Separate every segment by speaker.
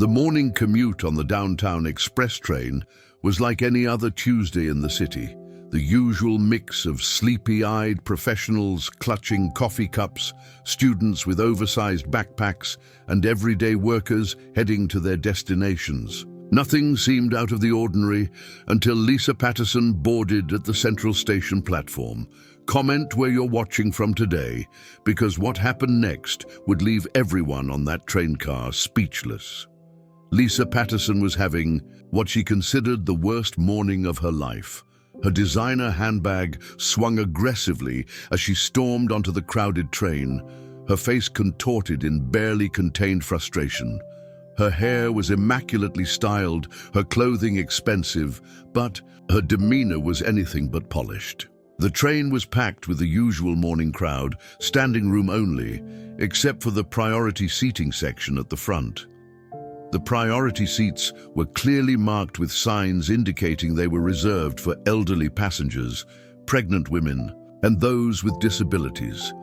Speaker 1: The morning commute on the downtown express train was like any other Tuesday in the city. The usual mix of sleepy-eyed professionals clutching coffee cups, students with oversized backpacks, and everyday workers heading to their destinations. Nothing seemed out of the ordinary until Lisa Patterson boarded at the Central Station platform. Comment where you're watching from today, because what happened next would leave everyone on that train car speechless. Lisa Patterson was having what she considered the worst morning of her life. Her designer handbag swung aggressively as she stormed onto the crowded train, her face contorted in barely contained frustration. Her hair was immaculately styled, her clothing expensive, but her demeanor was anything but polished. The train was packed with the usual morning crowd, standing room only, except for the priority seating section at the front. The priority seats were clearly marked with signs indicating they were reserved for elderly passengers, pregnant women, and those with disabilities.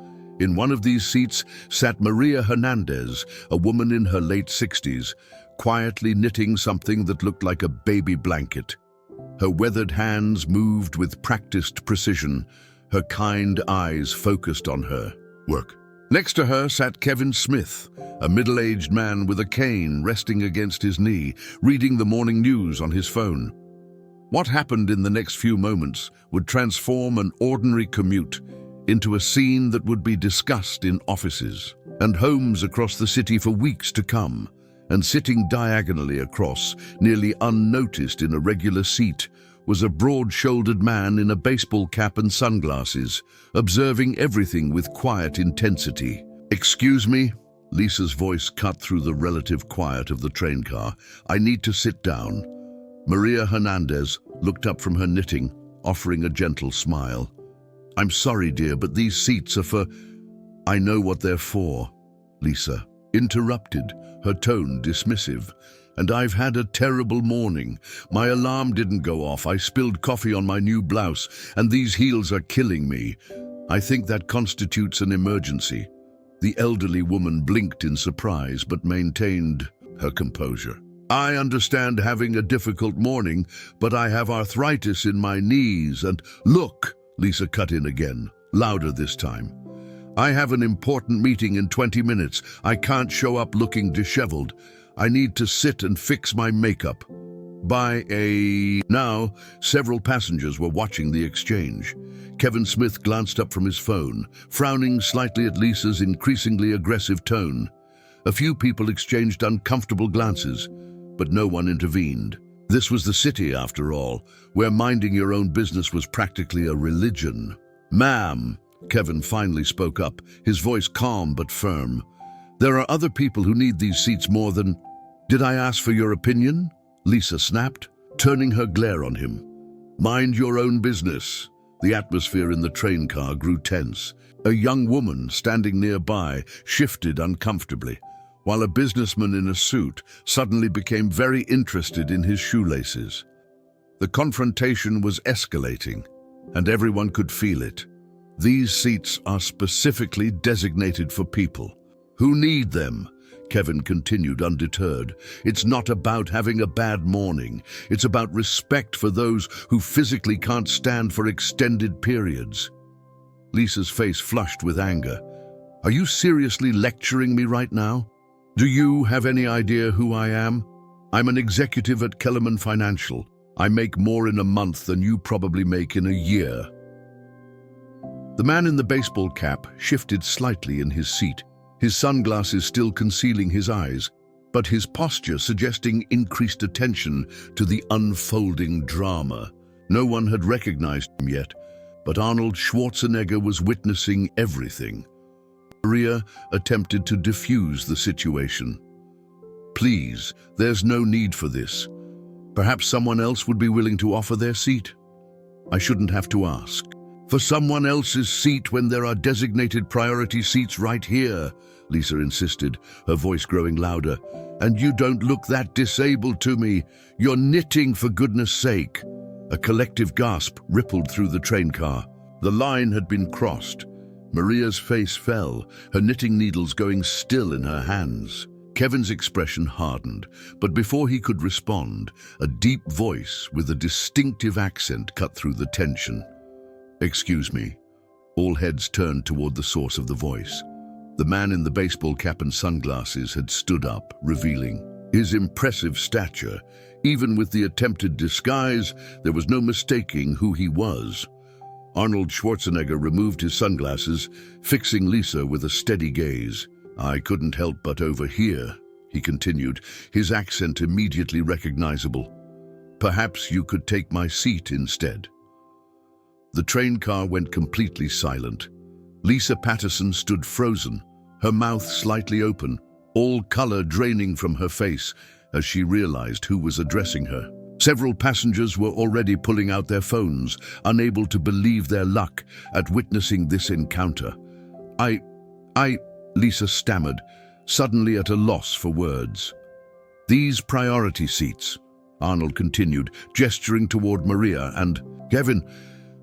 Speaker 1: In one of these seats sat Maria Hernandez, a woman in her late 60s, quietly knitting something that looked like a baby blanket. Her weathered hands moved with practiced precision, her kind eyes focused on her work. Next to her sat Kevin Smith, a middle-aged man with a cane resting against his knee, reading the morning news on his phone. What happened in the next few moments would transform an ordinary commute into a scene that would be discussed in offices and homes across the city for weeks to come. And sitting diagonally across, nearly unnoticed in a regular seat, was a broad-shouldered man in a baseball cap and sunglasses, observing everything with quiet intensity. "Excuse me?" Lisa's voice cut through the relative quiet of the train car. "I need to sit down." Maria Hernandez looked up from her knitting, offering a gentle smile. "I'm sorry, dear, but these seats are for—" "I know what they're for," Lisa interrupted, her tone dismissive. "And I've had a terrible morning. My alarm didn't go off, I spilled coffee on my new blouse, and these heels are killing me. I think that constitutes an emergency." The elderly woman blinked in surprise but maintained her composure. "I understand having a difficult morning, but I have arthritis in my knees and—" "Look," Lisa cut in again, louder this time. "I have an important meeting in 20 minutes. I can't show up looking disheveled. I need to sit and fix my makeup." Now, several passengers were watching the exchange. Kevin Smith glanced up from his phone, frowning slightly at Lisa's increasingly aggressive tone. A few people exchanged uncomfortable glances, but no one intervened. This was the city, after all, where minding your own business was practically a religion. "Ma'am," Kevin finally spoke up, his voice calm but firm. "There are other people who need these seats more than—" "Did I ask for your opinion?" Lisa snapped, turning her glare on him. "Mind your own business." The atmosphere in the train car grew tense. A young woman standing nearby shifted uncomfortably, while a businessman in a suit suddenly became very interested in his shoelaces. The confrontation was escalating, and everyone could feel it. "These seats are specifically designated for people who need them," Kevin continued undeterred. "It's not about having a bad morning. It's about respect for those who physically can't stand for extended periods." Lisa's face flushed with anger. "Are you seriously lecturing me right now? Do you have any idea who I am? I'm an executive at Kellerman Financial. I make more in a month than you probably make in a year." The man in the baseball cap shifted slightly in his seat, his sunglasses still concealing his eyes, but his posture suggesting increased attention to the unfolding drama. No one had recognized him yet, but Arnold Schwarzenegger was witnessing everything. Maria attempted to diffuse the situation. "Please, there's no need for this. Perhaps someone else would be willing to offer their seat." "I shouldn't have to ask for someone else's seat when there are designated priority seats right here," Lisa insisted, her voice growing louder. "And you don't look that disabled to me. You're knitting, for goodness sake." A collective gasp rippled through the train car. The line had been crossed. Maria's face fell, her knitting needles going still in her hands. Kevin's expression hardened, but before he could respond, a deep voice with a distinctive accent cut through the tension. "Excuse me." All heads turned toward the source of the voice. The man in the baseball cap and sunglasses had stood up, revealing his impressive stature. Even with the attempted disguise, there was no mistaking who he was. Arnold Schwarzenegger removed his sunglasses, fixing Lisa with a steady gaze. "I couldn't help but overhear," he continued, his accent immediately recognizable. "Perhaps you could take my seat instead." The train car went completely silent. Lisa Patterson stood frozen, her mouth slightly open, all color draining from her face as she realized who was addressing her. Several passengers were already pulling out their phones, unable to believe their luck at witnessing this encounter. I, Lisa stammered, suddenly at a loss for words. "These priority seats," Arnold continued, gesturing toward Maria and Kevin,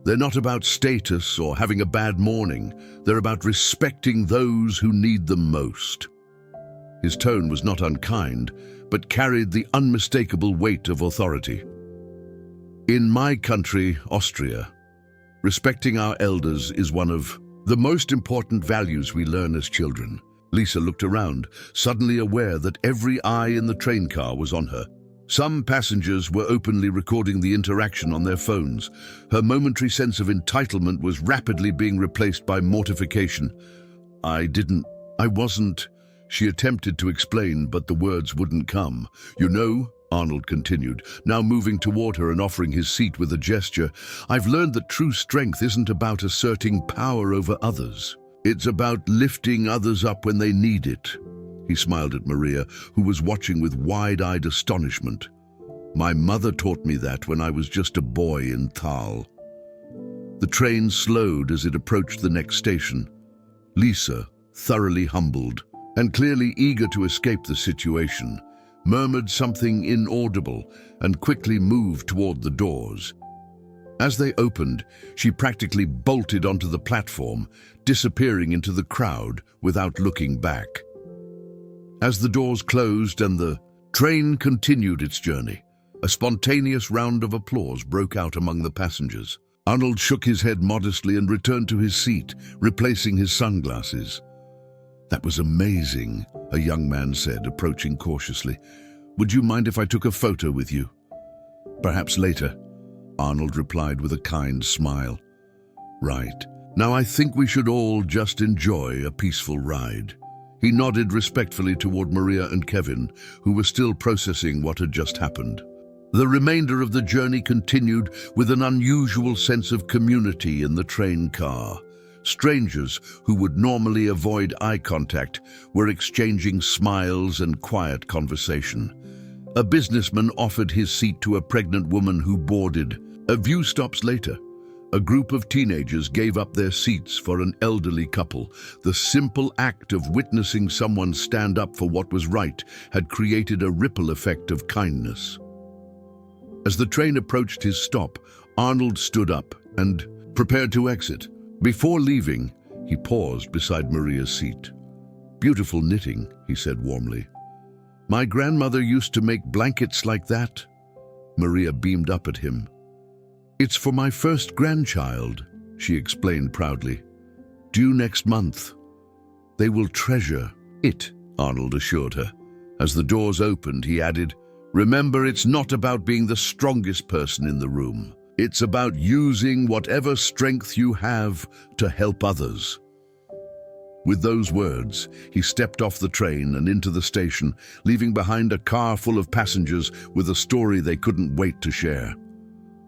Speaker 1: "they're not about status or having a bad morning. They're about respecting those who need them most." His tone was not unkind, but carried the unmistakable weight of authority. "In my country, Austria, respecting our elders is one of the most important values we learn as children." Lisa looked around, suddenly aware that every eye in the train car was on her. Some passengers were openly recording the interaction on their phones. Her momentary sense of entitlement was rapidly being replaced by mortification. I wasn't," she attempted to explain, but the words wouldn't come. "You know," Arnold continued, now moving toward her and offering his seat with a gesture, "I've learned that true strength isn't about asserting power over others. It's about lifting others up when they need it." He smiled at Maria, who was watching with wide-eyed astonishment. "My mother taught me that when I was just a boy in Thal." The train slowed as it approached the next station. Lisa, thoroughly humbled and clearly eager to escape the situation, murmured something inaudible and quickly moved toward the doors. As they opened, she practically bolted onto the platform, disappearing into the crowd without looking back. As the doors closed and the train continued its journey, a spontaneous round of applause broke out among the passengers. Arnold shook his head modestly and returned to his seat, replacing his sunglasses. "That was amazing," a young man said, approaching cautiously. "Would you mind if I took a photo with you?" "Perhaps later," Arnold replied with a kind smile. "Right. Now I think we should all just enjoy a peaceful ride." He nodded respectfully toward Maria and Kevin, who were still processing what had just happened. The remainder of the journey continued with an unusual sense of community in the train car. Strangers who would normally avoid eye contact were exchanging smiles and quiet conversation. A businessman offered his seat to a pregnant woman who boarded. A few stops later, a group of teenagers gave up their seats for an elderly couple. The simple act of witnessing someone stand up for what was right had created a ripple effect of kindness. As the train approached his stop, Arnold stood up and prepared to exit. Before leaving, he paused beside Maria's seat. "Beautiful knitting," he said warmly. "My grandmother used to make blankets like that." Maria beamed up at him. "It's for my first grandchild," she explained proudly. "Due next month. They will treasure it," Arnold assured her. As the doors opened, he added, "Remember, it's not about being the strongest person in the room. It's about using whatever strength you have to help others." With those words, he stepped off the train and into the station, leaving behind a car full of passengers with a story they couldn't wait to share.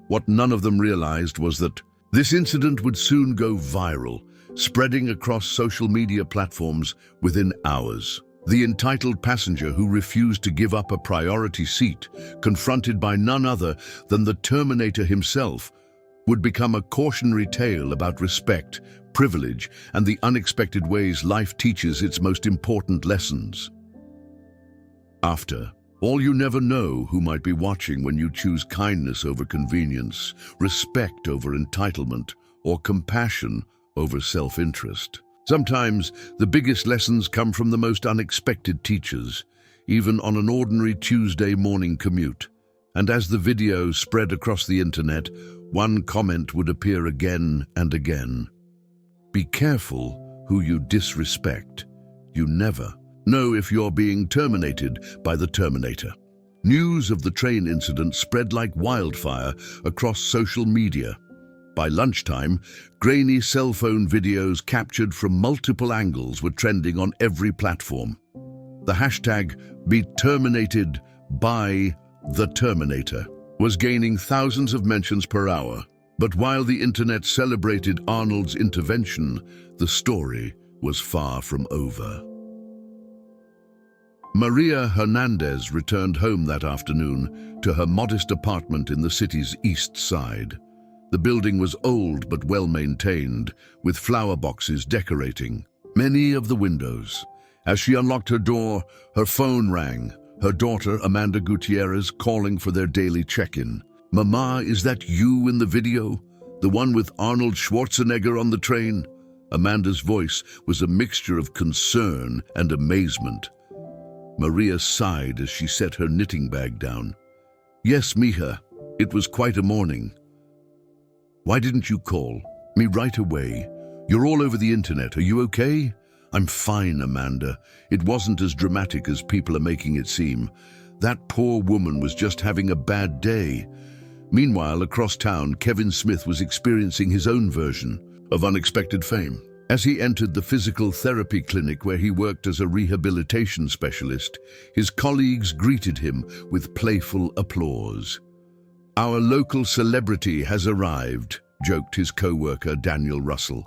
Speaker 1: What none of them realized was that this incident would soon go viral, spreading across social media platforms within hours. The entitled passenger who refused to give up a priority seat, confronted by none other than the Terminator himself, would become a cautionary tale about respect, privilege, and the unexpected ways life teaches its most important lessons. After all, you never know who might be watching when you choose kindness over convenience, respect over entitlement, or compassion over self-interest. Sometimes the biggest lessons come from the most unexpected teachers. even on an ordinary Tuesday morning commute. And as the video spread across the internet, one comment would appear again and again. Be careful who you disrespect. You never know if you're being terminated by the Terminator. News of the train incident spread like wildfire across social media. By lunchtime, grainy cell phone videos captured from multiple angles were trending on every platform. The hashtag #BeTerminated_by_the_Terminator was gaining thousands of mentions per hour. But while the internet celebrated Arnold's intervention, the story was far from over. Maria Hernandez returned home that afternoon to her modest apartment in the city's east side. The building was old but well-maintained, with flower boxes decorating many of the windows. As she unlocked her door, her phone rang, her daughter Amanda Gutierrez calling for their daily check-in. "Mama, is that you in the video? The one with Arnold Schwarzenegger on the train?" Amanda's voice was a mixture of concern and amazement. Maria sighed as she set her knitting bag down. "Yes, mija. It was quite a morning." "Why didn't you call me right away? You're all over the internet. Are you okay?" "I'm fine, Amanda. It wasn't as dramatic as people are making it seem. That poor woman was just having a bad day." Meanwhile, across town, Kevin Smith was experiencing his own version of unexpected fame. As he entered the physical therapy clinic where he worked as a rehabilitation specialist, his colleagues greeted him with playful applause. "Our local celebrity has arrived," joked his co-worker Daniel Russell.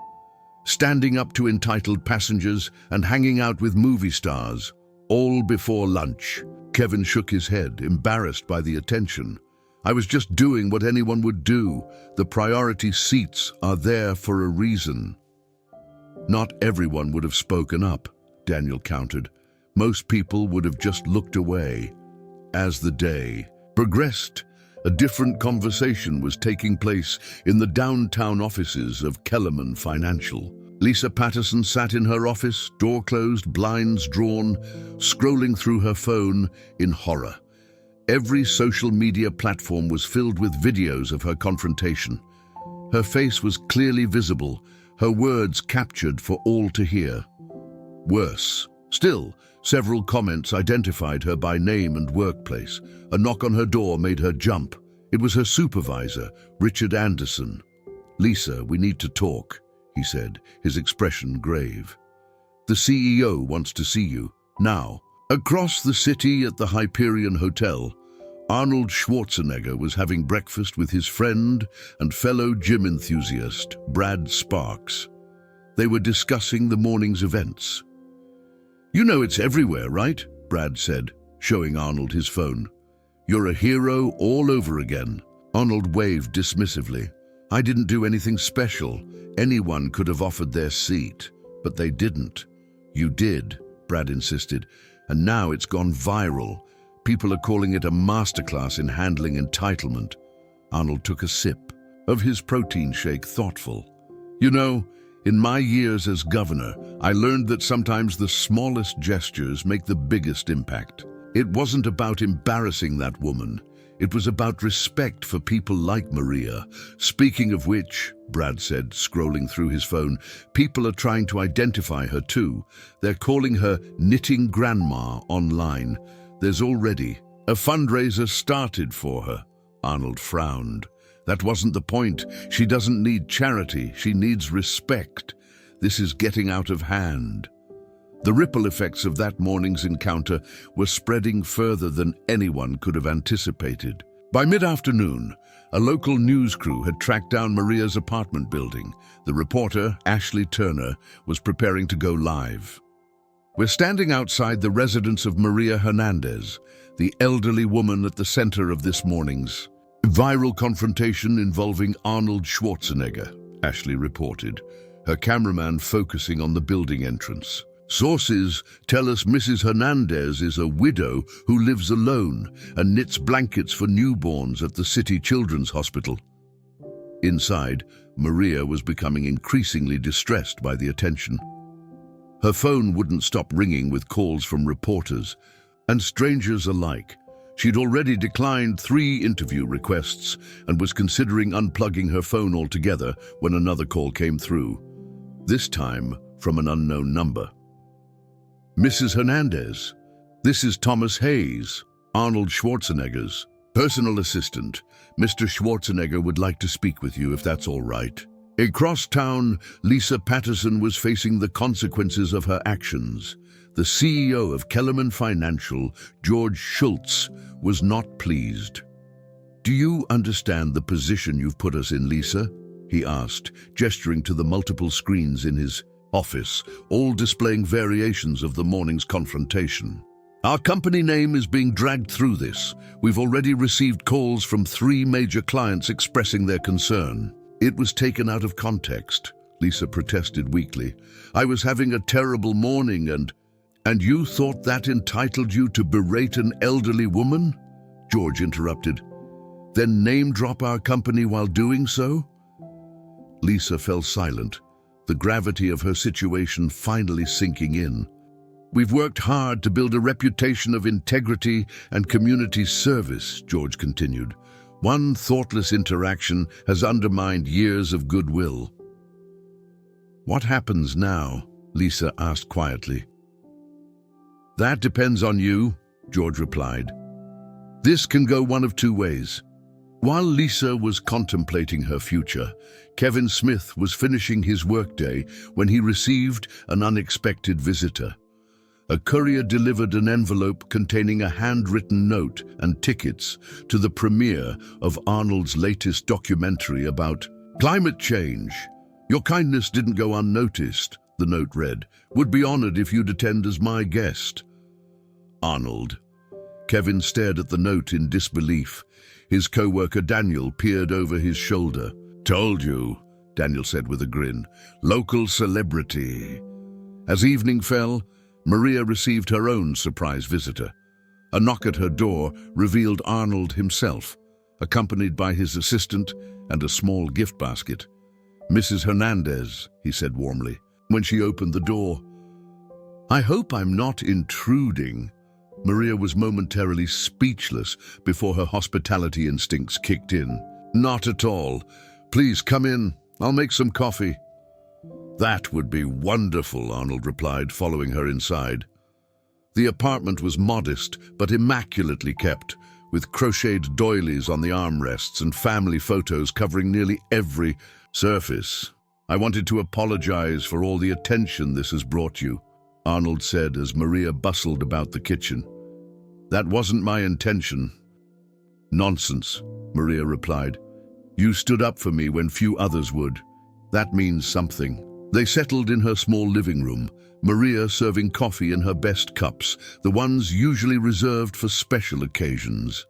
Speaker 1: "Standing up to entitled passengers and hanging out with movie stars, all before lunch." Kevin shook his head, embarrassed by the attention. "I was just doing what anyone would do. The priority seats are there for a reason." "Not everyone would have spoken up," Daniel countered. "Most people would have just looked away." As the day progressed, a different conversation was taking place in the downtown offices of Kellerman Financial. Lisa Patterson sat in her office, door closed, blinds drawn, scrolling through her phone in horror. Every social media platform was filled with videos of her confrontation. Her face was clearly visible, her words captured for all to hear. Worse still, several comments identified her by name and workplace. A knock on her door made her jump. It was her supervisor, Richard Anderson. "Lisa, we need to talk," he said, his expression grave. "The CEO wants to see you, now." Across the city at the Hyperion Hotel, Arnold Schwarzenegger was having breakfast with his friend and fellow gym enthusiast, Brad Sparks. They were discussing the morning's events. "You know it's everywhere, right?" Brad said, showing Arnold his phone. "You're a hero all over again." Arnold waved dismissively. "I didn't do anything special. Anyone could have offered their seat, but they didn't." "You did," Brad insisted, "and now it's gone viral. People are calling it a masterclass in handling entitlement." Arnold took a sip of his protein shake, thoughtful. "You know, in my years as governor, I learned that sometimes the smallest gestures make the biggest impact. It wasn't about embarrassing that woman. It was about respect for people like Maria. Speaking of which," Brad said, scrolling through his phone, "people are trying to identify her too. They're calling her Knitting Grandma online. There's already a fundraiser started for her." Arnold frowned. "That wasn't the point. She doesn't need charity. She needs respect. This is getting out of hand." The ripple effects of that morning's encounter were spreading further than anyone could have anticipated. By mid-afternoon, a local news crew had tracked down Maria's apartment building. The reporter, Ashley Turner, was preparing to go live. "We're standing outside the residence of Maria Hernandez, the elderly woman at the center of this morning's viral confrontation involving Arnold Schwarzenegger," Ashley reported, her cameraman focusing on the building entrance. "Sources tell us Mrs. Hernandez is a widow who lives alone and knits blankets for newborns at the City Children's Hospital." Inside, Maria was becoming increasingly distressed by the attention. Her phone wouldn't stop ringing with calls from reporters, and strangers alike. She'd already declined 3 interview requests and was considering unplugging her phone altogether when another call came through, this time from an unknown number. "Mrs. Hernandez, this is Thomas Hayes, Arnold Schwarzenegger's personal assistant. Mr. Schwarzenegger would like to speak with you if that's all right." Across town, Lisa Patterson was facing the consequences of her actions. The CEO of Kellerman Financial, George Schultz, was not pleased. "Do you understand the position you've put us in, Lisa?" he asked, gesturing to the multiple screens in his office, all displaying variations of the morning's confrontation. "Our company name is being dragged through this. We've already received calls from 3 major clients expressing their concern." "It was taken out of context," Lisa protested weakly. "I was having a terrible morning and you thought that entitled you to berate an elderly woman?" George interrupted. "Then name drop our company while doing so?" Lisa fell silent, the gravity of her situation finally sinking in. "We've worked hard to build a reputation of integrity and community service," George continued. "One thoughtless interaction has undermined years of goodwill." "What happens now?" Lisa asked quietly. "That depends on you," George replied. "This can go one of 2 ways." While Lisa was contemplating her future, Kevin Smith was finishing his workday when he received an unexpected visitor. A courier delivered an envelope containing a handwritten note and tickets to the premiere of Arnold's latest documentary about climate change. "Your kindness didn't go unnoticed," the note read. "Would be honored if you'd attend as my guest. Arnold." Kevin stared at the note in disbelief. His co-worker Daniel peered over his shoulder. "Told you," Daniel said with a grin. "Local celebrity." As evening fell, Maria received her own surprise visitor. A knock at her door revealed Arnold himself, accompanied by his assistant and a small gift basket. "Mrs. Hernandez," he said warmly, when she opened the door. "I hope I'm not intruding." Maria was momentarily speechless before her hospitality instincts kicked in. "Not at all. Please come in. I'll make some coffee." "That would be wonderful," Arnold replied, following her inside. The apartment was modest but immaculately kept, with crocheted doilies on the armrests and family photos covering nearly every surface. "I wanted to apologize for all the attention this has brought you," Arnold said as Maria bustled about the kitchen. "That wasn't my intention." "Nonsense," Maria replied. "You stood up for me when few others would. That means something." They settled in her small living room, Maria serving coffee in her best cups, the ones usually reserved for special occasions.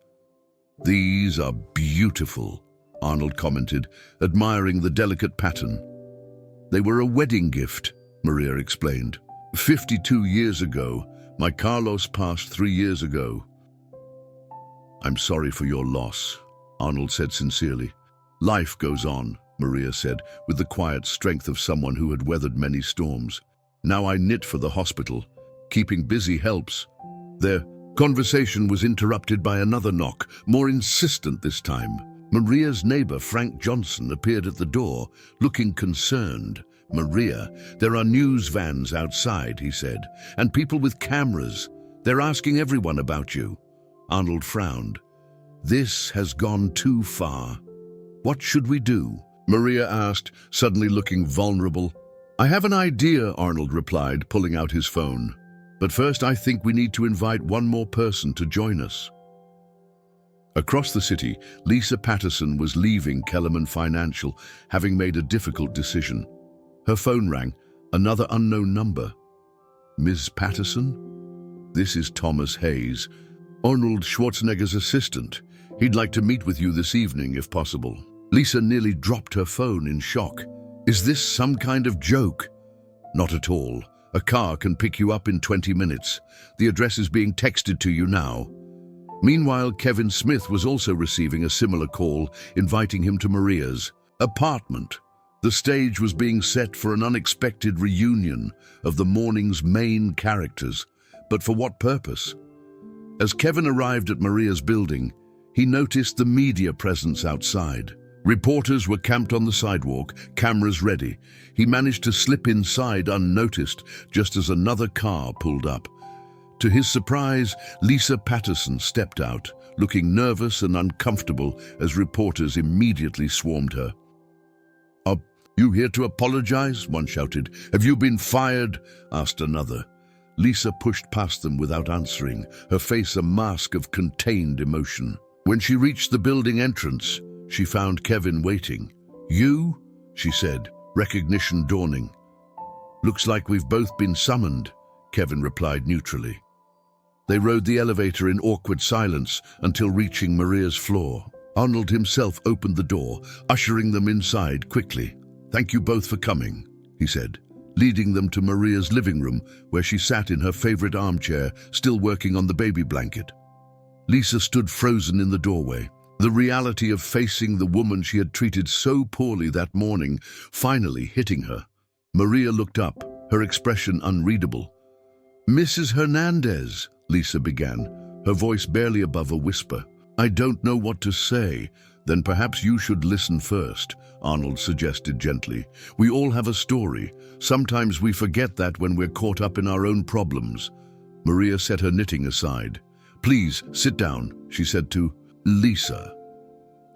Speaker 1: "These are beautiful," Arnold commented, admiring the delicate pattern. "They were a wedding gift," Maria explained. 52 years ago. My Carlos passed 3 years ago." "I'm sorry for your loss," Arnold said sincerely. "Life goes on," Maria said, with the quiet strength of someone who had weathered many storms. "Now I knit for the hospital. Keeping busy helps." Their conversation was interrupted by another knock, more insistent this time. Maria's neighbor, Frank Johnson, appeared at the door, looking concerned. "Maria, there are news vans outside," he said, "and people with cameras. They're asking everyone about you." Arnold frowned. "This has gone too far. What should we do?" Maria asked, suddenly looking vulnerable. "I have an idea," Arnold replied, pulling out his phone. "But first I think we need to invite one more person to join us." Across the city, Lisa Patterson was leaving Kellerman Financial, having made a difficult decision. Her phone rang, another unknown number. "Ms. Patterson? This is Thomas Hayes, Arnold Schwarzenegger's assistant. He'd like to meet with you this evening, if possible." Lisa nearly dropped her phone in shock. "Is this some kind of joke?" "Not at all. A car can pick you up in 20 minutes. The address is being texted to you now." Meanwhile, Kevin Smith was also receiving a similar call, inviting him to Maria's apartment. The stage was being set for an unexpected reunion of the morning's main characters. But for what purpose? As Kevin arrived at Maria's building, he noticed the media presence outside. Reporters were camped on the sidewalk, cameras ready. He managed to slip inside unnoticed just as another car pulled up. To his surprise, Lisa Patterson stepped out, looking nervous and uncomfortable as reporters immediately swarmed her. "Are you here to apologize?" one shouted. "Have you been fired?" asked another. Lisa pushed past them without answering, her face a mask of contained emotion. When she reached the building entrance, she found Kevin waiting. "You?" she said, recognition dawning. "Looks like we've both been summoned," Kevin replied neutrally. They rode the elevator in awkward silence until reaching Maria's floor. Arnold himself opened the door, ushering them inside quickly. "Thank you both for coming," he said, leading them to Maria's living room where she sat in her favorite armchair, still working on the baby blanket. Lisa stood frozen in the doorway, the reality of facing the woman she had treated so poorly that morning finally hitting her. Maria looked up, her expression unreadable. "Mrs. Hernandez," Lisa began, her voice barely above a whisper. "I don't know what to say." "Then perhaps you should listen first," Arnold suggested gently. "We all have a story. Sometimes we forget that when we're caught up in our own problems." Maria set her knitting aside. "Please, sit down," she said to Lisa.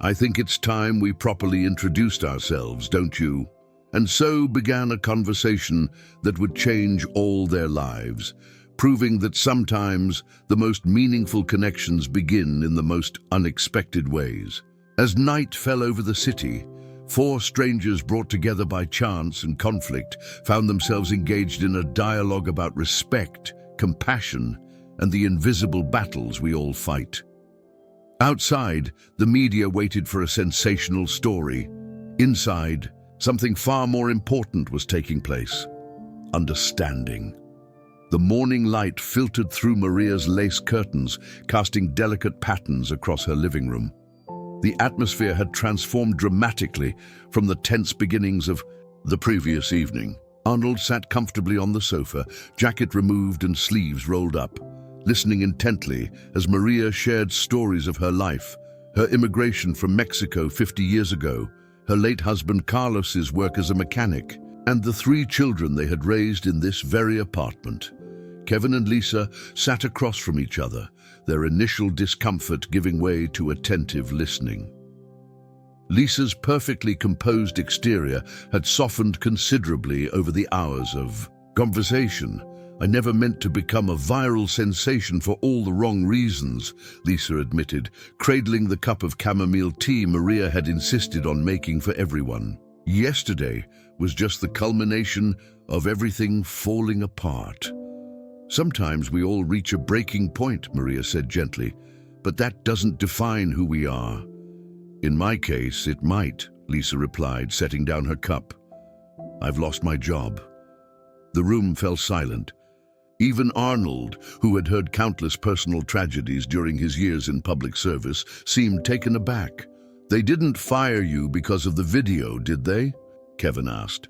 Speaker 1: "I think it's time we properly introduced ourselves, don't you?" And so began a conversation that would change all their lives, proving that sometimes the most meaningful connections begin in the most unexpected ways. As night fell over the city, four strangers brought together by chance and conflict found themselves engaged in a dialogue about respect, compassion, and the invisible battles we all fight. Outside, the media waited for a sensational story. Inside, something far more important was taking place: understanding. The morning light filtered through Maria's lace curtains, casting delicate patterns across her living room. The atmosphere had transformed dramatically from the tense beginnings of the previous evening. Arnold sat comfortably on the sofa, jacket removed and sleeves rolled up, listening intently as Maria shared stories of her life, her immigration from Mexico 50 years ago, her late husband Carlos's work as a mechanic, and the 3 children they had raised in this very apartment. Kevin and Lisa sat across from each other, their initial discomfort giving way to attentive listening. Lisa's perfectly composed exterior had softened considerably over the hours of conversation. "I never meant to become a viral sensation for all the wrong reasons," Lisa admitted, cradling the cup of chamomile tea Maria had insisted on making for everyone. "Yesterday was just the culmination of everything falling apart." "Sometimes we all reach a breaking point," Maria said gently, "but that doesn't define who we are." "In my case, it might," Lisa replied, setting down her cup. "I've lost my job." The room fell silent. Even Arnold, who had heard countless personal tragedies during his years in public service, seemed taken aback. "They didn't fire you because of the video, did they?" Kevin asked.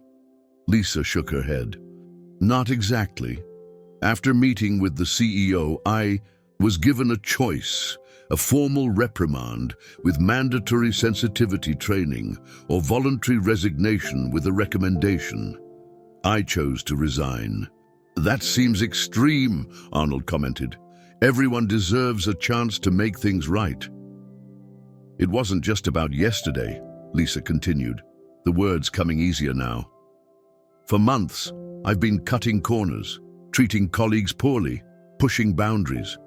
Speaker 1: Lisa shook her head. "Not exactly. After meeting with the CEO, I was given a choice, a formal reprimand with mandatory sensitivity training or voluntary resignation with a recommendation. I chose to resign." "That seems extreme," Arnold commented. "Everyone deserves a chance to make things right." "It wasn't just about yesterday," Lisa continued, the words coming easier now. "For months, I've been cutting corners, treating colleagues poorly, pushing boundaries.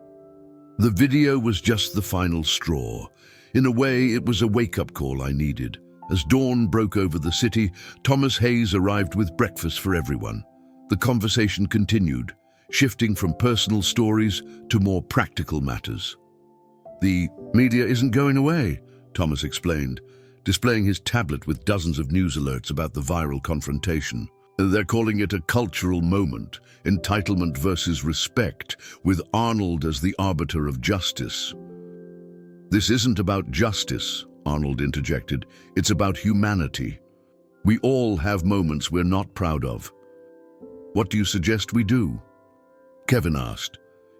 Speaker 1: The video was just the final straw. In a way, it was a wake-up call I needed. As dawn broke over the city, Thomas Hayes arrived with breakfast for everyone. The conversation continued, shifting from personal stories to more practical matters. "The media isn't going away," Thomas explained, displaying his tablet with dozens of news alerts about the viral confrontation. "They're calling it a cultural moment, entitlement versus respect, with Arnold as the arbiter of justice." "This isn't about justice," Arnold interjected. "It's about humanity. We all have moments we're not proud of." "What do you suggest we do?" Kevin asked.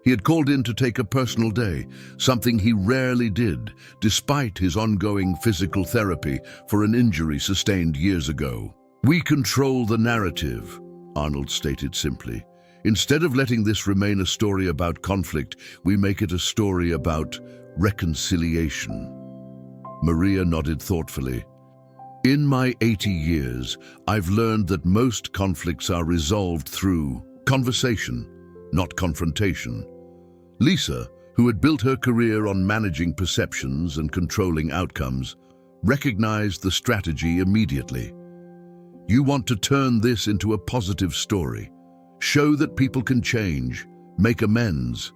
Speaker 1: He had called in to take a personal day, something he rarely did, despite his ongoing physical therapy for an injury sustained years ago. "We control the narrative," Arnold stated simply. "Instead of letting this remain a story about conflict, we make it a story about reconciliation." Maria nodded thoughtfully. "In my 80 years, I've learned that most conflicts are resolved through conversation, not confrontation." Lisa, who had built her career on managing perceptions and controlling outcomes, recognized the strategy immediately. "You want to turn this into a positive story. Show that people can change, make amends."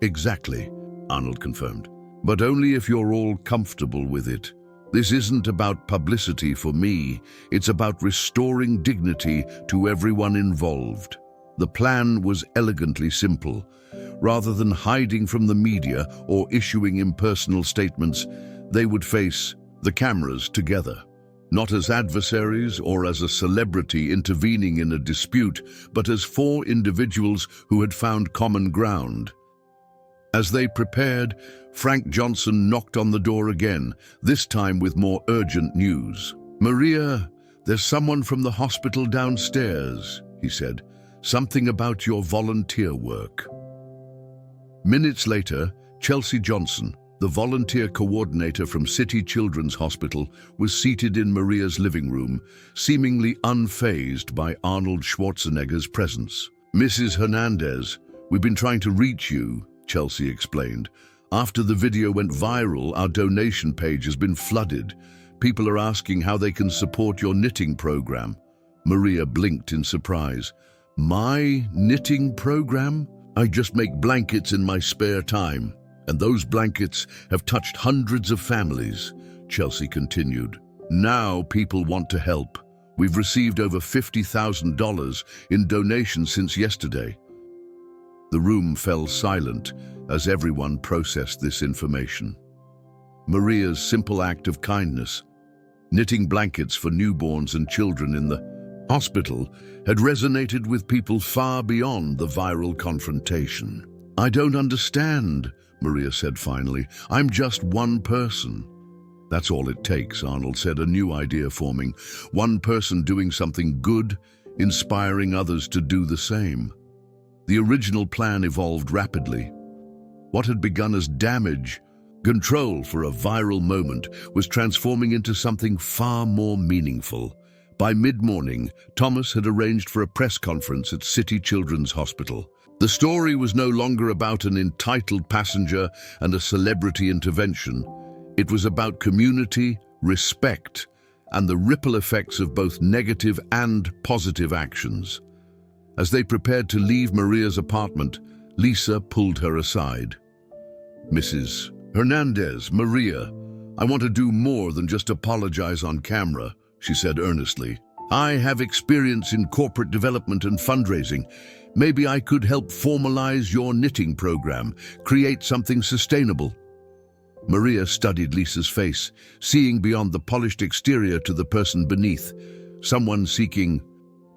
Speaker 1: "Exactly," Arnold confirmed. "But only if you're all comfortable with it. This isn't about publicity for me. It's about restoring dignity to everyone involved." The plan was elegantly simple. Rather than hiding from the media or issuing impersonal statements, they would face the cameras together. Not as adversaries or as a celebrity intervening in a dispute, but as four individuals who had found common ground. As they prepared, Frank Johnson knocked on the door again, this time with more urgent news. "Maria, there's someone from the hospital downstairs," he said. "Something about your volunteer work." Minutes later, Chelsea Johnson, the volunteer coordinator from City Children's Hospital, was seated in Maria's living room, seemingly unfazed by Arnold Schwarzenegger's presence. "Mrs. Hernandez, we've been trying to reach you," Chelsea explained. "After the video went viral, our donation page has been flooded. People are asking how they can support your knitting program." Maria blinked in surprise. "My knitting program? I just make blankets in my spare time, and those blankets have touched hundreds of families," Chelsea continued. "Now people want to help. We've received over $50,000 in donations since yesterday." The room fell silent as everyone processed this information. Maria's simple act of kindness, knitting blankets for newborns and children in the hospital, had resonated with people far beyond the viral confrontation. "I don't understand," Maria said finally. "I'm just one person." "That's all it takes," Arnold said, a new idea forming. "One person doing something good, inspiring others to do the same." The original plan evolved rapidly. What had begun as damage control for a viral moment was transforming into something far more meaningful. By mid-morning, Thomas had arranged for a press conference at City Children's Hospital. The story was no longer about an entitled passenger and a celebrity intervention. It was about community, respect, and the ripple effects of both negative and positive actions. As they prepared to leave Maria's apartment, Lisa pulled her aside. "Mrs. Hernandez, Maria, I want to do more than just apologize on camera," she said earnestly. "I have experience in corporate development and fundraising. Maybe I could help formalize your knitting program, create something sustainable." Maria studied Lisa's face, seeing beyond the polished exterior to the person beneath, someone seeking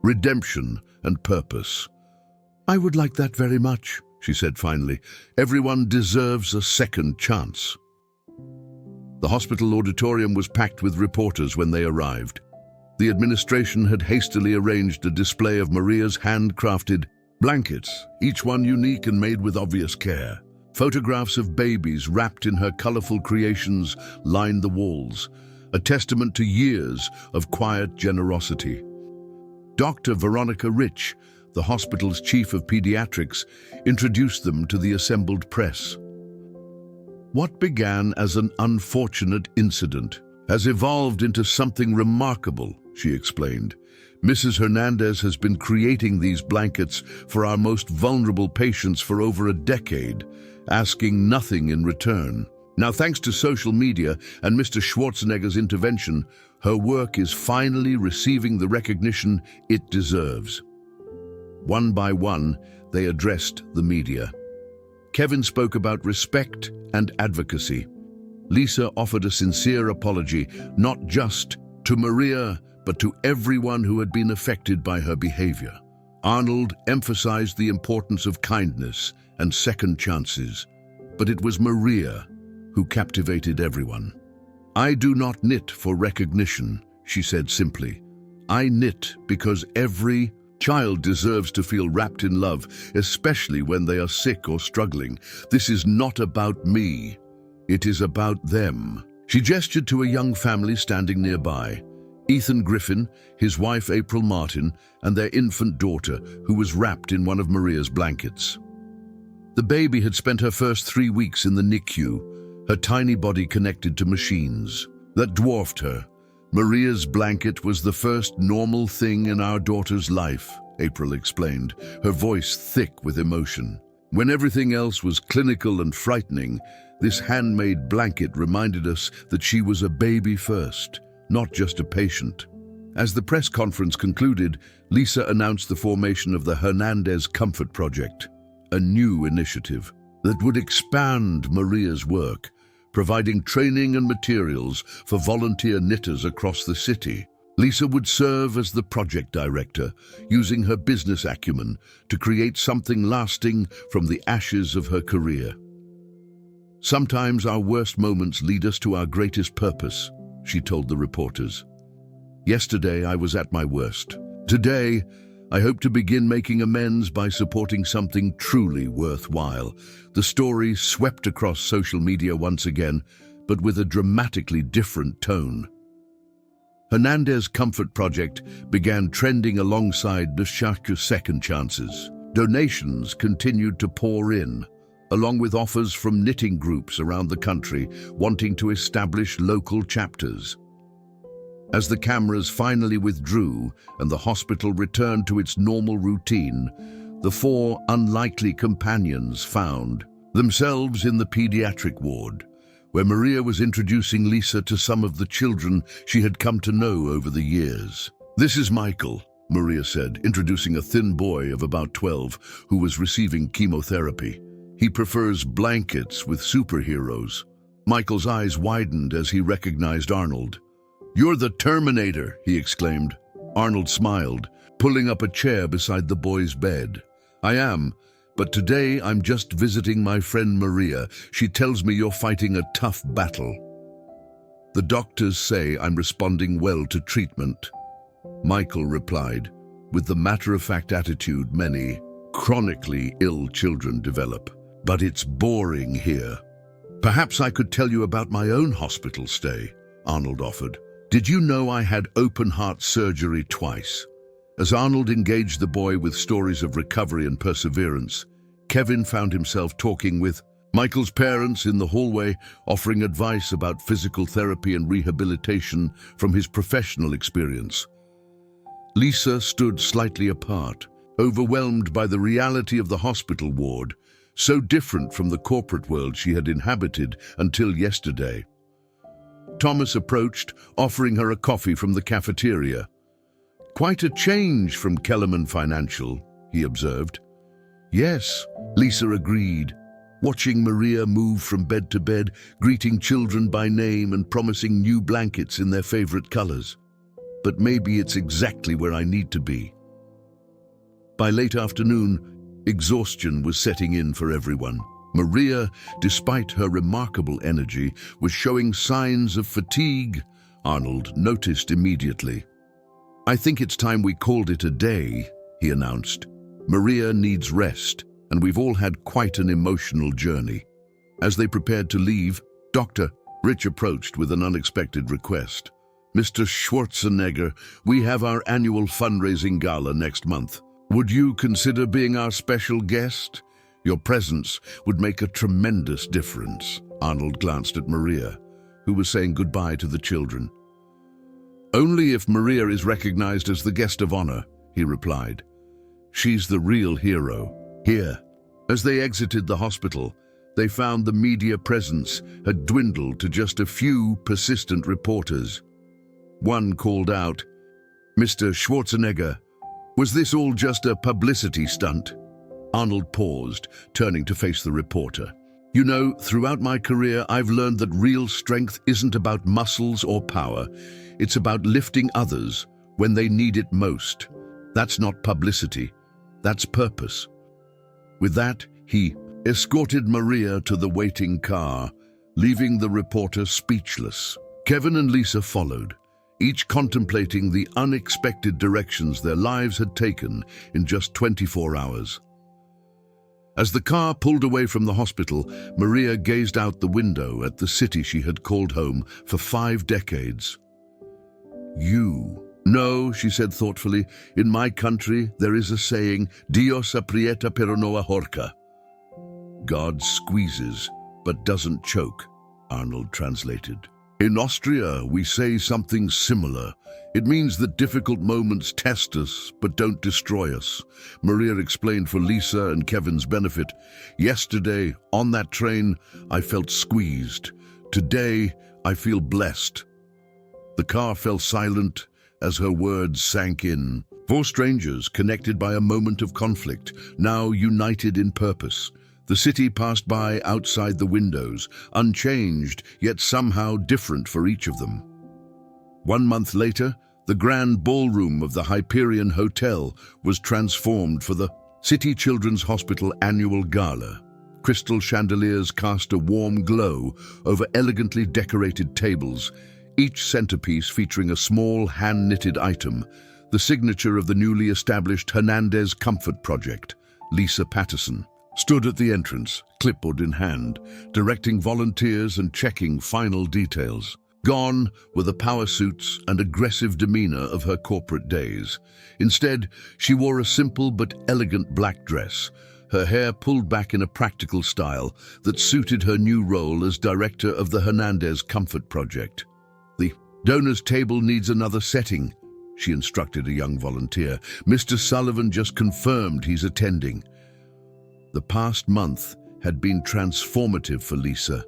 Speaker 1: redemption and purpose. "I would like that very much," she said finally. "Everyone deserves a second chance." The hospital auditorium was packed with reporters when they arrived. The administration had hastily arranged a display of Maria's handcrafted blankets, each one unique and made with obvious care. Photographs of babies wrapped in her colorful creations lined the walls, a testament to years of quiet generosity. Dr. Veronica Rich, the hospital's chief of pediatrics, introduced them to the assembled press. "What began as an unfortunate incident has evolved into something remarkable," she explained. "Mrs. Hernandez has been creating these blankets for our most vulnerable patients for over a decade, asking nothing in return. Now, thanks to social media and Mr. Schwarzenegger's intervention, her work is finally receiving the recognition it deserves." One by one, they addressed the media. Kevin spoke about respect and advocacy. Lisa offered a sincere apology, not just to Maria, but to everyone who had been affected by her behavior. Arnold emphasized the importance of kindness and second chances, but it was Maria who captivated everyone. "I do not knit for recognition," she said simply. "I knit because every child deserves to feel wrapped in love, especially when they are sick or struggling. This is not about me. It is about them." She gestured to a young family standing nearby. Ethan Griffin, his wife April Martin, and their infant daughter, who was wrapped in one of Maria's blankets. The baby had spent her first 3 weeks in the NICU, her tiny body connected to machines that dwarfed her. "Maria's blanket was the first normal thing in our daughter's life," April explained, her voice thick with emotion. "When everything else was clinical and frightening, this handmade blanket reminded us that she was a baby first, not just a patient." As the press conference concluded, Lisa announced the formation of the Hernandez Comfort Project, a new initiative that would expand Maria's work, providing training and materials for volunteer knitters across the city. Lisa would serve as the project director, using her business acumen to create something lasting from the ashes of her career. "Sometimes our worst moments lead us to our greatest purpose," she told the reporters. "Yesterday I was at my worst. Today, I hope to begin making amends by supporting something truly worthwhile." The story swept across social media once again, but with a dramatically different tone. Hernandez Comfort Project began trending alongside Nashaka's Second Chances. Donations continued to pour in, along with offers from knitting groups around the country wanting to establish local chapters. As the cameras finally withdrew and the hospital returned to its normal routine, the 4 unlikely companions found themselves in the pediatric ward, where Maria was introducing Lisa to some of the children she had come to know over the years. "This is Michael," Maria said, introducing a thin boy of about 12 who was receiving chemotherapy. "He prefers blankets with superheroes." Michael's eyes widened as he recognized Arnold. "You're the Terminator," he exclaimed. Arnold smiled, pulling up a chair beside the boy's bed. "I am, but today I'm just visiting my friend Maria. She tells me you're fighting a tough battle." "The doctors say I'm responding well to treatment," Michael replied, with the matter-of-fact attitude many chronically ill children develop. "But it's boring here." "Perhaps I could tell you about my own hospital stay," Arnold offered. "Did you know I had open-heart surgery twice?" As Arnold engaged the boy with stories of recovery and perseverance, Kevin found himself talking with Michael's parents in the hallway, offering advice about physical therapy and rehabilitation from his professional experience. Lisa stood slightly apart, overwhelmed by the reality of the hospital ward, so different from the corporate world she had inhabited until yesterday. Thomas approached, offering her a coffee from the cafeteria. "Quite a change from Kellerman Financial," he observed. "Yes," Lisa agreed, watching Maria move from bed to bed, greeting children by name and promising new blankets in their favorite colors. "But maybe it's exactly where I need to be." By late afternoon, exhaustion was setting in for everyone. Maria, despite her remarkable energy, was showing signs of fatigue. Arnold noticed immediately. "I think it's time we called it a day," he announced. "Maria needs rest, and we've all had quite an emotional journey." As they prepared to leave, Dr. Rich approached with an unexpected request. "Mr. Schwarzenegger, we have our annual fundraising gala next month. Would you consider being our special guest? Your presence would make a tremendous difference." Arnold glanced at Maria, who was saying goodbye to the children. "Only if Maria is recognized as the guest of honor," he replied. "She's the real hero here." As they exited the hospital, they found the media presence had dwindled to just a few persistent reporters. One called out, "Mr. Schwarzenegger, was this all just a publicity stunt?" Arnold paused, turning to face the reporter. "You know, throughout my career, I've learned that real strength isn't about muscles or power. It's about lifting others when they need it most. That's not publicity. That's purpose. With that, he escorted Maria to the waiting car, leaving the reporter speechless. Kevin and Lisa followed, each contemplating the unexpected directions their lives had taken in just 24 hours. As the car pulled away from the hospital, Maria gazed out the window at the city she had called home for 5 decades. No, she said thoughtfully, in my country there is a saying, Dios aprieta pero no ahorca. God squeezes, but doesn't choke, Arnold translated. In Austria, we say something similar. It means that difficult moments test us, but don't destroy us. Maria explained for Lisa and Kevin's benefit. Yesterday, on that train, I felt squeezed. Today, I feel blessed. The car fell silent as her words sank in. 4 strangers connected by a moment of conflict, now united in purpose. The city passed by outside the windows, unchanged, yet somehow different for each of them. 1 month later, the grand ballroom of the Hyperion Hotel was transformed for the City Children's Hospital annual gala. Crystal chandeliers cast a warm glow over elegantly decorated tables, each centerpiece featuring a small hand-knitted item, the signature of the newly established Hernandez Comfort Project. Lisa Patterson stood at the entrance, clipboard in hand, directing volunteers and checking final details. Gone were the power suits and aggressive demeanor of her corporate days. Instead, she wore a simple but elegant black dress, her hair pulled back in a practical style that suited her new role as director of the Hernandez Comfort Project. The donors' table needs another setting, she instructed a young volunteer. Mr. Sullivan just confirmed he's attending. The past month had been transformative for Lisa.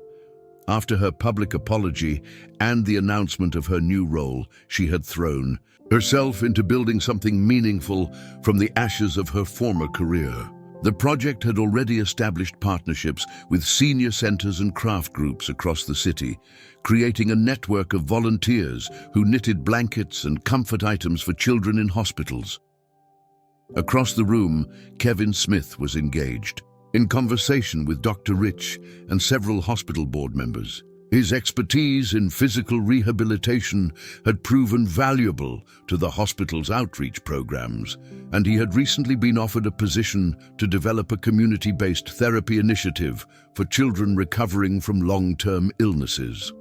Speaker 1: After her public apology and the announcement of her new role, she had thrown herself into building something meaningful from the ashes of her former career. The project had already established partnerships with senior centers and craft groups across the city, creating a network of volunteers who knitted blankets and comfort items for children in hospitals. Across the room, Kevin Smith was engaged, in conversation with Dr. Rich and several hospital board members. His expertise in physical rehabilitation had proven valuable to the hospital's outreach programs, and he had recently been offered a position to develop a community-based therapy initiative for children recovering from long-term illnesses.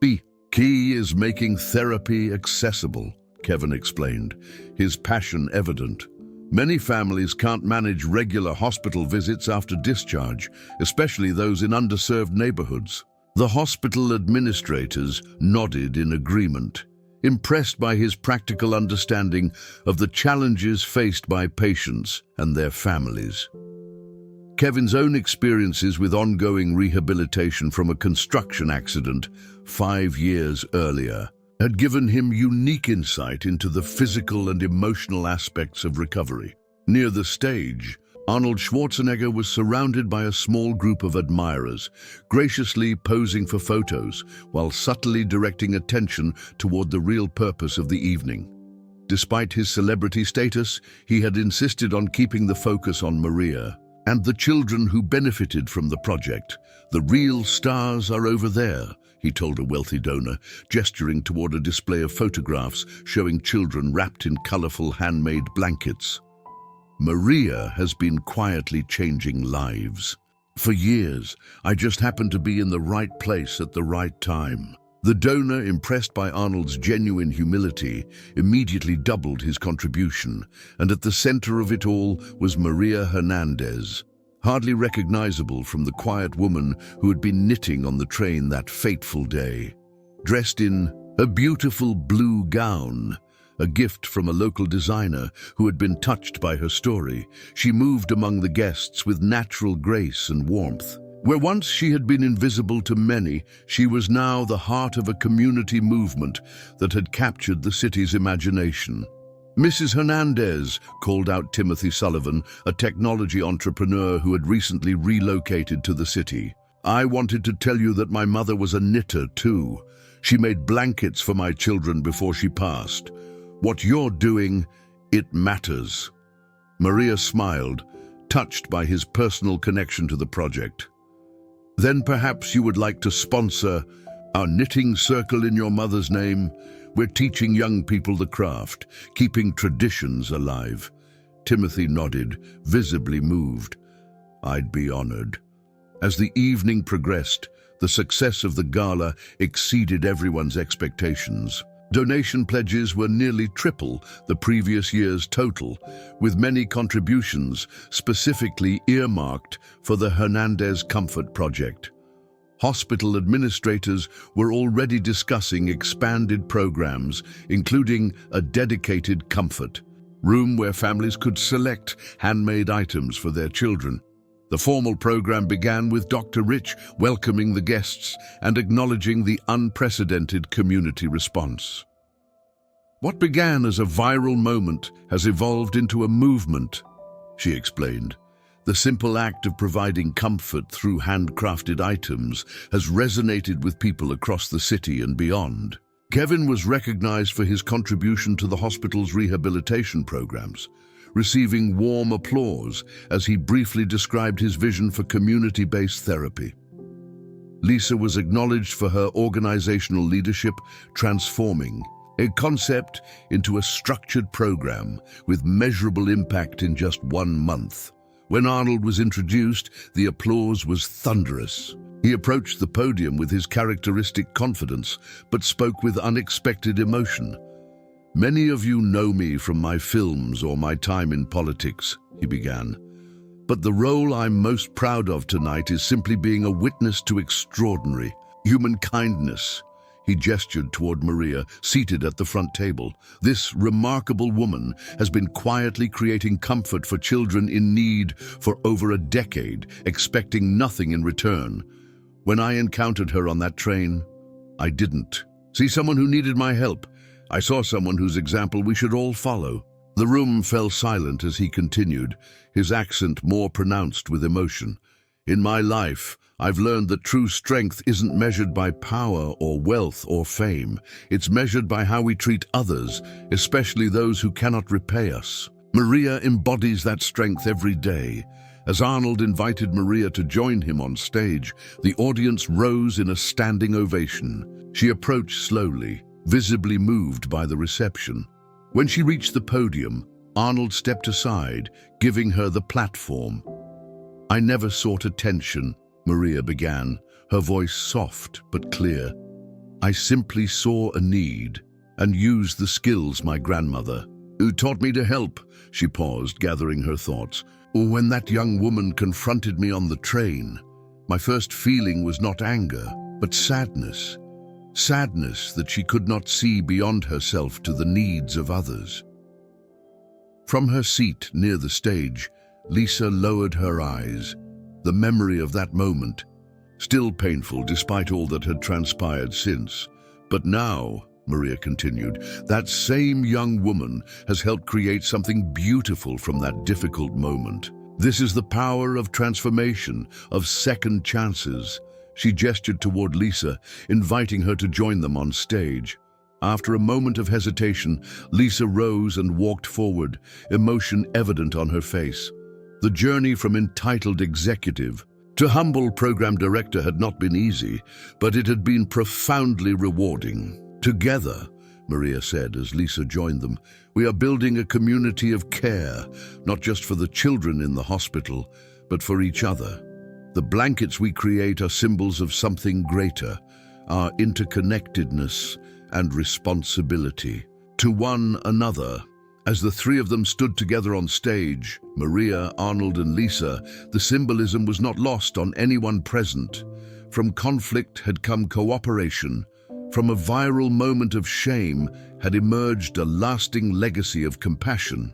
Speaker 1: The key is making therapy accessible, Kevin explained, his passion evident. Many families can't manage regular hospital visits after discharge, especially those in underserved neighborhoods. The hospital administrators nodded in agreement, impressed by his practical understanding of the challenges faced by patients and their families. Kevin's own experiences with ongoing rehabilitation from a construction accident 5 years earlier had given him unique insight into the physical and emotional aspects of recovery. Near the stage, Arnold Schwarzenegger was surrounded by a small group of admirers, graciously posing for photos while subtly directing attention toward the real purpose of the evening. Despite his celebrity status, he had insisted on keeping the focus on Maria and the children who benefited from the project. The real stars are over there, he told a wealthy donor, gesturing toward a display of photographs showing children wrapped in colorful handmade blankets. Maria has been quietly changing lives. For years, I just happened to be in the right place at the right time. The donor, impressed by Arnold's genuine humility, immediately doubled his contribution, and at the center of it all was Maria Hernandez, hardly recognizable from the quiet woman who had been knitting on the train that fateful day. Dressed in a beautiful blue gown, a gift from a local designer who had been touched by her story, she moved among the guests with natural grace and warmth. Where once she had been invisible to many, she was now the heart of a community movement that had captured the city's imagination. Mrs. Hernandez, called out Timothy Sullivan, a technology entrepreneur who had recently relocated to the city. I wanted to tell you that my mother was a knitter too. She made blankets for my children before she passed. What you're doing It matters. Maria smiled, touched by his personal connection to the project. Then perhaps you would like to sponsor our knitting circle in your mother's name. We're teaching young people the craft, keeping traditions alive. Timothy nodded, visibly moved. I'd be honored. As the evening progressed, the success of the gala exceeded everyone's expectations. Donation pledges were nearly triple the previous year's total, with many contributions specifically earmarked for the Hernandez Comfort Project. Hospital administrators were already discussing expanded programs, including a dedicated comfort room where families could select handmade items for their children. The formal program began with Dr. Rich welcoming the guests and acknowledging the unprecedented community response. What began as a viral moment has evolved into a movement, she explained. The simple act of providing comfort through handcrafted items has resonated with people across the city and beyond. Kevin was recognized for his contribution to the hospital's rehabilitation programs, receiving warm applause as he briefly described his vision for community-based therapy. Lisa was acknowledged for her organizational leadership, transforming a concept into a structured program with measurable impact in just 1 month. When Arnold was introduced, the applause was thunderous. He approached the podium with his characteristic confidence, but spoke with unexpected emotion. Many of you know me from my films or my time in politics, he began. But the role I'm most proud of tonight is simply being a witness to extraordinary human kindness. He gestured toward Maria, seated at the front table. This remarkable woman has been quietly creating comfort for children in need for over a decade, expecting nothing in return. When I encountered her on that train, I didn't see someone who needed my help. I saw someone whose example we should all follow. The room fell silent as he continued, his accent more pronounced with emotion. In my life, I've learned that true strength isn't measured by power or wealth or fame. It's measured by how we treat others, especially those who cannot repay us. Maria embodies that strength every day. As Arnold invited Maria to join him on stage, the audience rose in a standing ovation. She approached slowly, visibly moved by the reception. When she reached the podium, Arnold stepped aside, giving her the platform. I never sought attention, Maria began, her voice soft but clear. I simply saw a need and used the skills my grandmother, who taught me to help. She paused, gathering her thoughts. When that young woman confronted me on the train, my first feeling was not anger, but sadness. Sadness that she could not see beyond herself to the needs of others. From her seat near the stage, Lisa lowered her eyes. The memory of that moment, still painful despite all that had transpired since. But now, Maria continued, that same young woman has helped create something beautiful from that difficult moment. This is the power of transformation, of second chances. She gestured toward Lisa, inviting her to join them on stage. After a moment of hesitation, Lisa rose and walked forward, emotion evident on her face. The journey from entitled executive to humble program director had not been easy, but it had been profoundly rewarding. Together, Maria said as Lisa joined them, we are building a community of care, not just for the children in the hospital, but for each other. The blankets we create are symbols of something greater, our interconnectedness and responsibility to one another. As the three of them stood together on stage, Maria, Arnold, and Lisa, the symbolism was not lost on anyone present. From conflict had come cooperation. From a viral moment of shame had emerged a lasting legacy of compassion.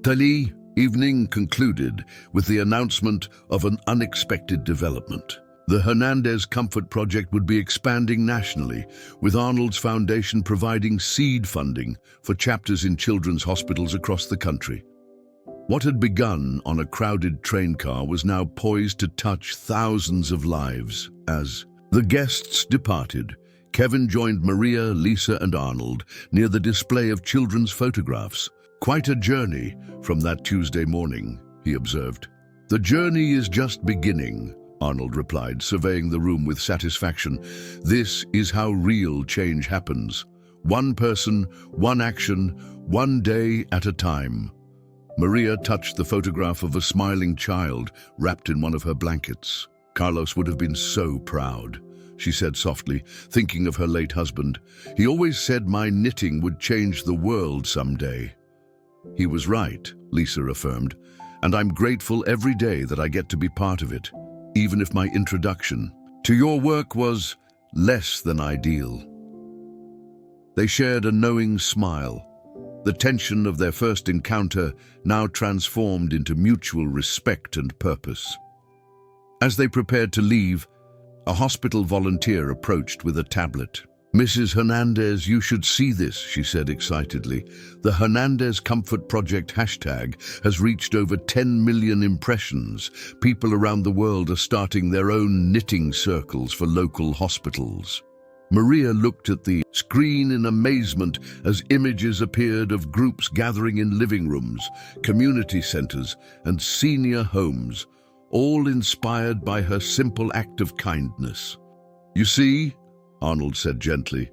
Speaker 1: The evening concluded with the announcement of an unexpected development. The Hernandez Comfort Project would be expanding nationally, with Arnold's foundation providing seed funding for chapters in children's hospitals across the country. What had begun on a crowded train car was now poised to touch thousands of lives. As the guests departed, Kevin joined Maria, Lisa, and Arnold near the display of children's photographs. "Quite a journey from that Tuesday morning," he observed. "The journey is just beginning," Arnold replied, surveying the room with satisfaction. "This is how real change happens. One person, one action, one day at a time." Maria touched the photograph of a smiling child wrapped in one of her blankets. "Carlos would have been so proud," she said softly, thinking of her late husband. "He always said my knitting would change the world someday." "He was right," Lisa affirmed, "and I'm grateful every day that I get to be part of it, even if my introduction to your work was less than ideal." They shared a knowing smile, the tension of their first encounter now transformed into mutual respect and purpose. As they prepared to leave, a hospital volunteer approached with a tablet. "Mrs. Hernandez, you should see this," she said excitedly. "The Hernandez Comfort Project hashtag has reached over 10 million impressions. People around the world are starting their own knitting circles for local hospitals." Maria looked at the screen in amazement as images appeared of groups gathering in living rooms, community centers, and senior homes, all inspired by her simple act of kindness. "You see," Arnold said gently,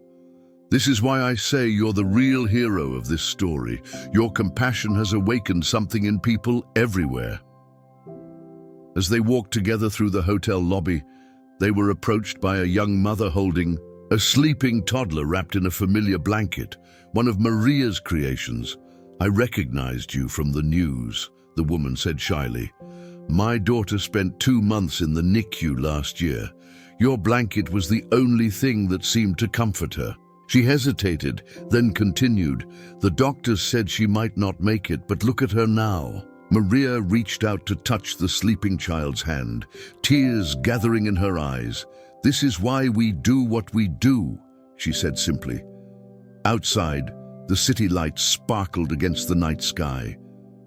Speaker 1: "this is why I say you're the real hero of this story. Your compassion has awakened something in people everywhere." As they walked together through the hotel lobby, they were approached by a young mother holding a sleeping toddler wrapped in a familiar blanket, one of Maria's creations. "I recognized you from the news," the woman said shyly. "My daughter spent 2 months in the NICU last year. Your blanket was the only thing that seemed to comfort her." She hesitated, then continued, "The doctors said she might not make it, but look at her now." Maria reached out to touch the sleeping child's hand, tears gathering in her eyes. "This is why we do what we do," she said simply. Outside, the city lights sparkled against the night sky.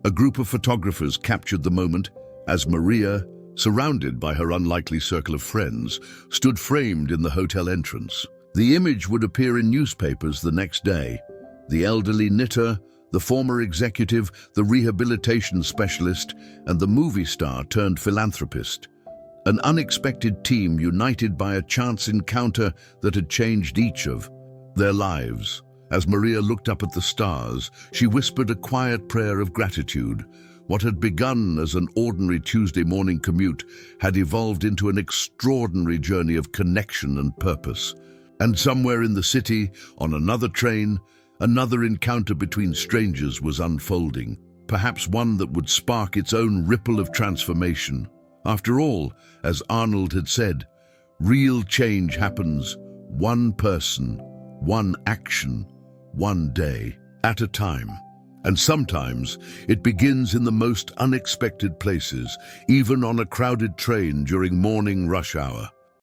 Speaker 1: A group of photographers captured the moment as Maria, surrounded by her unlikely circle of friends, stood framed in the hotel entrance. The image would appear in newspapers the next day. The elderly knitter, the former executive, the rehabilitation specialist, and the movie star turned philanthropist. An unexpected team united by a chance encounter that had changed each of their lives. As Maria looked up at the stars, she whispered a quiet prayer of gratitude. What had begun as an ordinary Tuesday morning commute had evolved into an extraordinary journey of connection and purpose. And somewhere in the city, on another train, another encounter between strangers was unfolding, perhaps one that would spark its own ripple of transformation. After all, as Arnold had said, real change happens one person, one action, one day at a time. And sometimes it begins in the most unexpected places, even on a crowded train during morning rush hour.